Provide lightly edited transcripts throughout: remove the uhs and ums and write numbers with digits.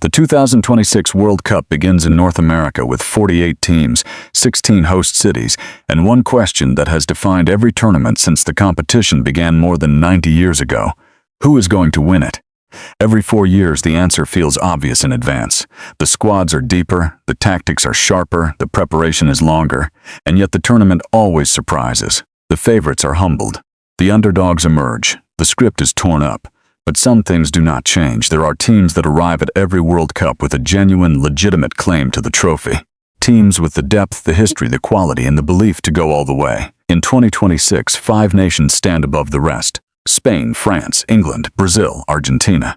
The 2026 World Cup begins in North America with 48 teams, 16 host cities, and one question that has defined every tournament since the competition began more than 90 years ago. Who is going to win it? Every 4 years, the answer feels obvious in advance. The squads are deeper, the tactics are sharper, the preparation is longer, and yet the tournament always surprises. The favorites are humbled. The underdogs emerge. The script is torn up. But some things do not change. There are teams that arrive at every World Cup with a genuine, legitimate claim to the trophy. Teams with the depth, the history, the quality, and the belief to go all the way. In 2026, 5 nations stand above the rest: Spain, France, England, Brazil, Argentina.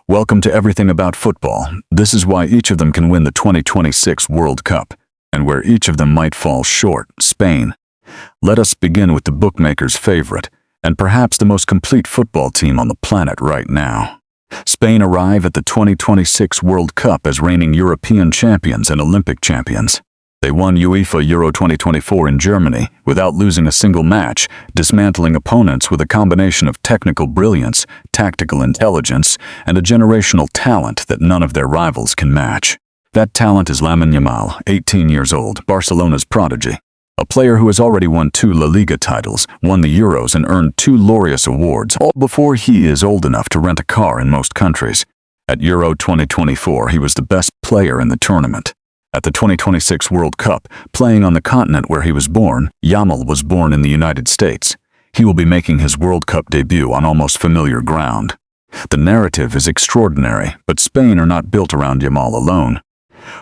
Welcome to Everything About Football. This is why each of them can win the 2026 World Cup, and where each of them might fall short: Spain. Let us begin with the bookmaker's favorite, and perhaps the most complete football team on the planet right now. Spain arrive at the 2026 World Cup as reigning European champions and Olympic champions. They won UEFA Euro 2024 in Germany without losing a single match, dismantling opponents with a combination of technical brilliance, tactical intelligence, and a generational talent that none of their rivals can match. That talent is Lamine Yamal, 18 years old, Barcelona's prodigy. A player who has already won 2 La Liga titles, won the Euros, and earned 2 Laureus awards, all before he is old enough to rent a car in most countries. At Euro 2024, he was the best player in the tournament. At the 2026 World Cup, playing on the continent where he was born, Yamal was born in the United States. He will be making his World Cup debut on almost familiar ground. The narrative is extraordinary, but Spain are not built around Yamal alone.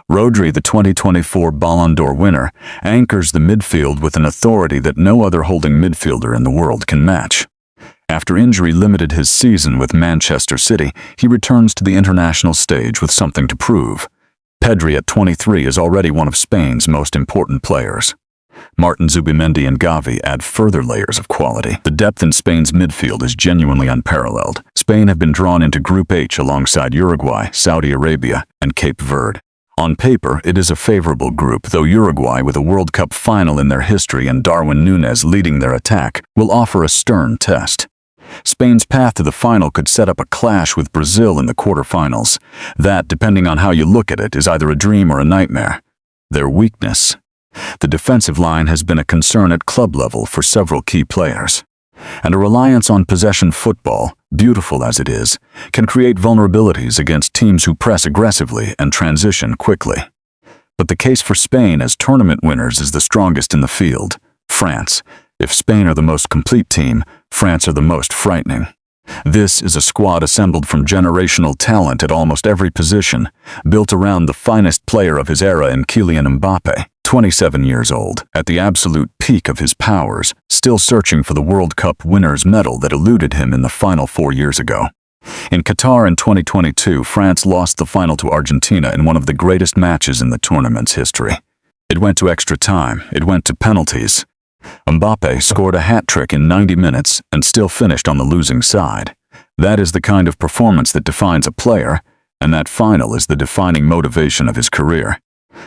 Rodri, the 2024 Ballon d'Or winner, anchors the midfield with an authority that no other holding midfielder in the world can match. After injury limited his season with Manchester City, he returns to the international stage with something to prove. Pedri at 23 is already one of Spain's most important players. Martin Zubimendi and Gavi add further layers of quality. The depth in Spain's midfield is genuinely unparalleled. Spain have been drawn into Group H alongside Uruguay, Saudi Arabia, and Cape Verde. On paper, it is a favorable group, though Uruguay, with a World Cup final in their history and Darwin Núñez leading their attack, will offer a stern test. Spain's path to the final could set up a clash with Brazil in the quarterfinals. That, depending on how you look at it, is either a dream or a nightmare. Their weakness. The defensive line has been a concern at club level for several key players. And a reliance on possession football, beautiful as it is, can create vulnerabilities against teams who press aggressively and transition quickly. But the case for Spain as tournament winners is the strongest in the field: France. If Spain are the most complete team, France are the most frightening. This is a squad assembled from generational talent at almost every position, built around the finest player of his era in Kylian Mbappe, 27 years old, at the absolute peak of his powers, still searching for the World Cup winner's medal that eluded him in the final 4 years ago. In Qatar in 2022, France lost the final to Argentina in one of the greatest matches in the tournament's history. It went to extra time, it went to penalties. Mbappe scored a hat-trick in 90 minutes and still finished on the losing side. That is the kind of performance that defines a player, and that final is the defining motivation of his career.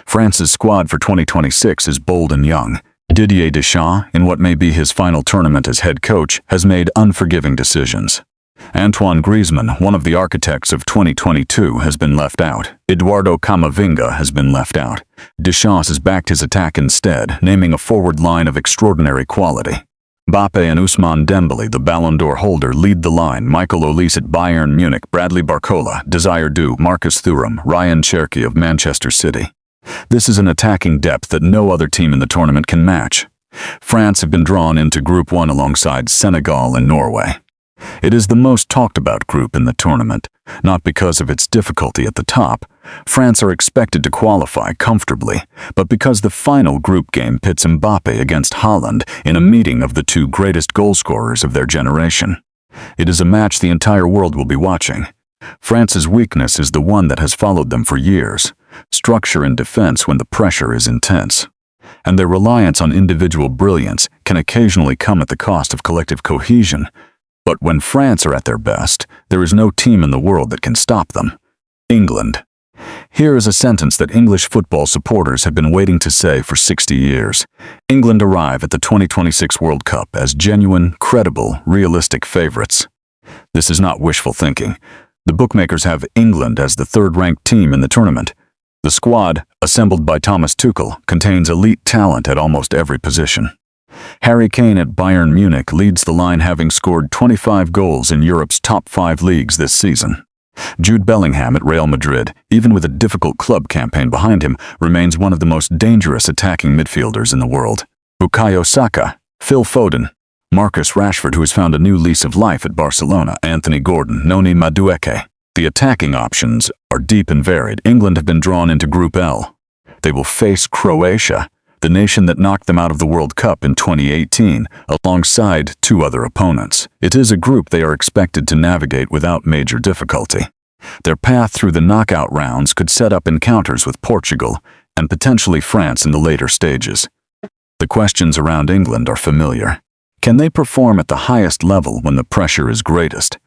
France's squad for 2026 is bold and young. Didier Deschamps, in what may be his final tournament as head coach, has made unforgiving decisions. Antoine Griezmann, one of the architects of 2022, has been left out. Eduardo Camavinga has been left out. Deschamps has backed his attack instead, naming a forward line of extraordinary quality. Mbappe and Ousmane Dembélé, the Ballon d'Or holder, lead the line. Michael Olise at Bayern Munich, Bradley Barcola, Desire Du, Marcus Thuram, Ryan Cherki of Manchester City. This is an attacking depth that no other team in the tournament can match. France have been drawn into Group 1 alongside Senegal and Norway. It is the most talked about group in the tournament, not because of its difficulty at the top. France are expected to qualify comfortably, but because the final group game pits Mbappe against Haaland in a meeting of the 2 greatest goal scorers of their generation. It is a match the entire world will be watching. France's weakness is the one that has followed them for years: structure in defense when the pressure is intense. And their reliance on individual brilliance can occasionally come at the cost of collective cohesion. But when France are at their best, there is no team in the world that can stop them. England. Here is a sentence that English football supporters have been waiting to say for 60 years. England arrive at the 2026 World Cup as genuine, credible, realistic favorites. This is not wishful thinking. The bookmakers have England as the third-ranked team in the tournament. The squad, assembled by Thomas Tuchel, contains elite talent at almost every position. Harry Kane at Bayern Munich leads the line, having scored 25 goals in Europe's top 5 leagues this season. Jude Bellingham at Real Madrid, even with a difficult club campaign behind him, remains one of the most dangerous attacking midfielders in the world. Bukayo Saka, Phil Foden, Marcus Rashford, who has found a new lease of life at Barcelona, Anthony Gordon, Noni Madueke. The attacking options are deep and varied. England have been drawn into Group L. They will face Croatia, the nation that knocked them out of the World Cup in 2018, alongside 2 other opponents. It is a group they are expected to navigate without major difficulty. Their path through the knockout rounds could set up encounters with Portugal and potentially France in the later stages. The questions around England are familiar. Can they perform at the highest level when the pressure is greatest?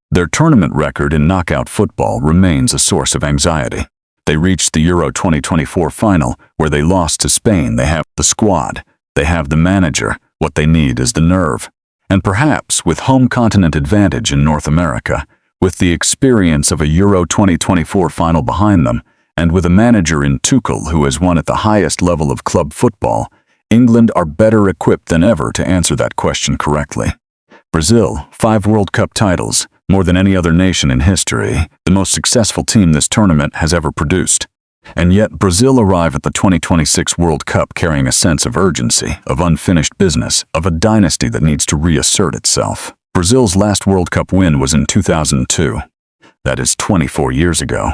Their tournament record in knockout football remains a source of anxiety. They reached the Euro 2024 final, where they lost to Spain. They have the squad. They have the manager. What they need is the nerve. And perhaps with home continent advantage in North America, with the experience of a Euro 2024 final behind them, and with a manager in Tuchel who has won at the highest level of club football, England are better equipped than ever to answer that question correctly. Brazil, 5 World Cup titles, more than any other nation in history, the most successful team this tournament has ever produced. And yet Brazil arrive at the 2026 World Cup carrying a sense of urgency, of unfinished business, of a dynasty that needs to reassert itself. Brazil's last World Cup win was in 2002. That is 24 years ago.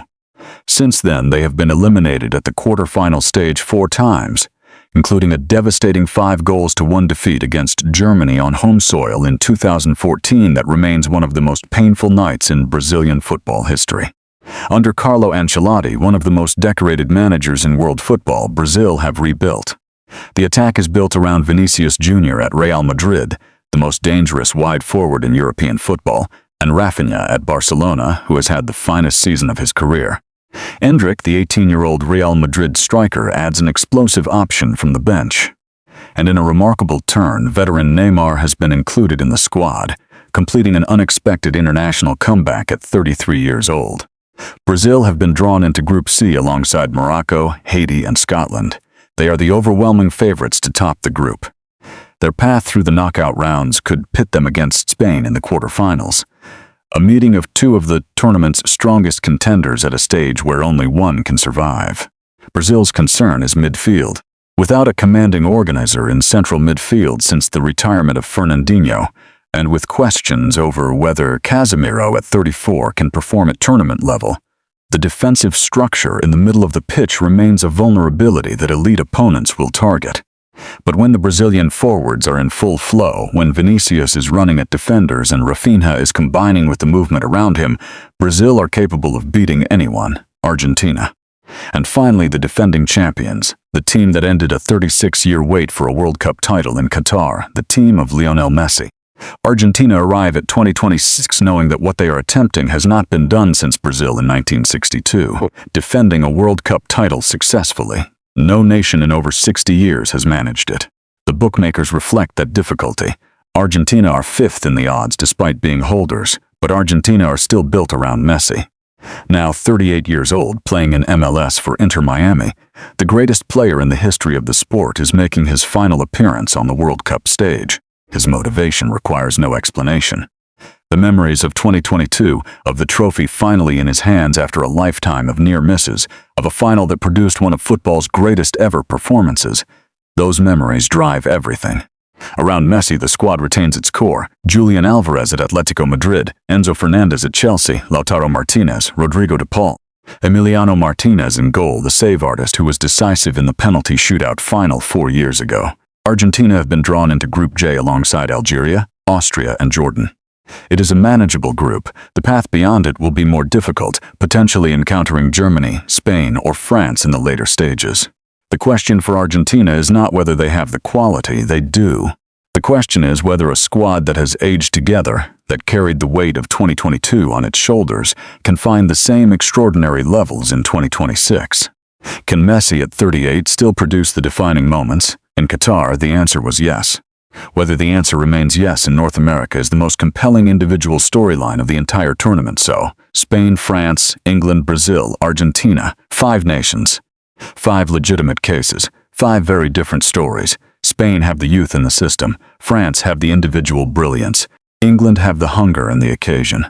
Since then, they have been eliminated at the quarterfinal stage 4 times, including a devastating 5-1 defeat against Germany on home soil in 2014 that remains one of the most painful nights in Brazilian football history. Under Carlo Ancelotti, one of the most decorated managers in world football, Brazil have rebuilt. The attack is built around Vinicius Jr. at Real Madrid, the most dangerous wide forward in European football, and Rafinha at Barcelona, who has had the finest season of his career. Endrick, the 18-year-old Real Madrid striker, adds an explosive option from the bench. And in a remarkable turn, veteran Neymar has been included in the squad, completing an unexpected international comeback at 33 years old. Brazil have been drawn into Group C alongside Morocco, Haiti, and Scotland. They are the overwhelming favorites to top the group. Their path through the knockout rounds could pit them against Spain in the quarterfinals. A meeting of 2 of the tournament's strongest contenders at a stage where only one can survive. Brazil's concern is midfield. Without a commanding organizer in central midfield since the retirement of Fernandinho, and with questions over whether Casemiro at 34 can perform at tournament level, the defensive structure in the middle of the pitch remains a vulnerability that elite opponents will target. But when the Brazilian forwards are in full flow, when Vinicius is running at defenders and Rafinha is combining with the movement around him, Brazil are capable of beating anyone, Argentina. And finally, the defending champions, the team that ended a 36-year wait for a World Cup title in Qatar, the team of Lionel Messi. Argentina arrive at 2026 knowing that what they are attempting has not been done since Brazil in 1962, defending a World Cup title successfully. No nation in over 60 years has managed it. The bookmakers reflect that difficulty. Argentina are 5th in the odds despite being holders, but Argentina are still built around Messi. Now 38 years old, playing in MLS for Inter Miami, the greatest player in the history of the sport is making his final appearance on the World Cup stage. His motivation requires no explanation. The memories of 2022, of the trophy finally in his hands after a lifetime of near misses, of a final that produced one of football's greatest ever performances, those memories drive everything. Around Messi, the squad retains its core: Julian Alvarez at Atletico Madrid, Enzo Fernandez at Chelsea, Lautaro Martinez, Rodrigo de Paul, Emiliano Martinez in goal, the save artist who was decisive in the penalty shootout final 4 years ago. Argentina have been drawn into Group J alongside Algeria, Austria, and Jordan. It is a manageable group. The path beyond it will be more difficult, potentially encountering Germany, Spain, or France in the later stages. The question for Argentina is not whether they have the quality, they do. The question is whether a squad that has aged together, that carried the weight of 2022 on its shoulders, can find the same extraordinary levels in 2026. Can Messi at 38 still produce the defining moments? In Qatar, the answer was yes. Whether the answer remains yes in North America is the most compelling individual storyline of the entire tournament, so Spain, France, England, Brazil, Argentina. 5 nations. 5 legitimate cases. 5 very different stories. Spain have the youth in the system. France have the individual brilliance. England have the hunger and the occasion.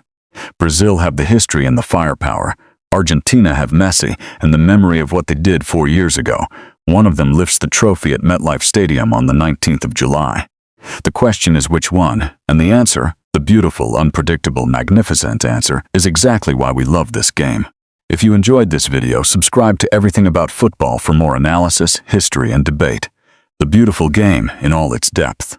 Brazil have the history and the firepower. Argentina have Messi and the memory of what they did 4 years ago. One of them lifts the trophy at MetLife Stadium on the 19th of July. The question is which one, and the answer, the beautiful, unpredictable, magnificent answer, is exactly why we love this game. If you enjoyed this video, subscribe to Everything About Football for more analysis, history, and debate. The beautiful game in all its depth.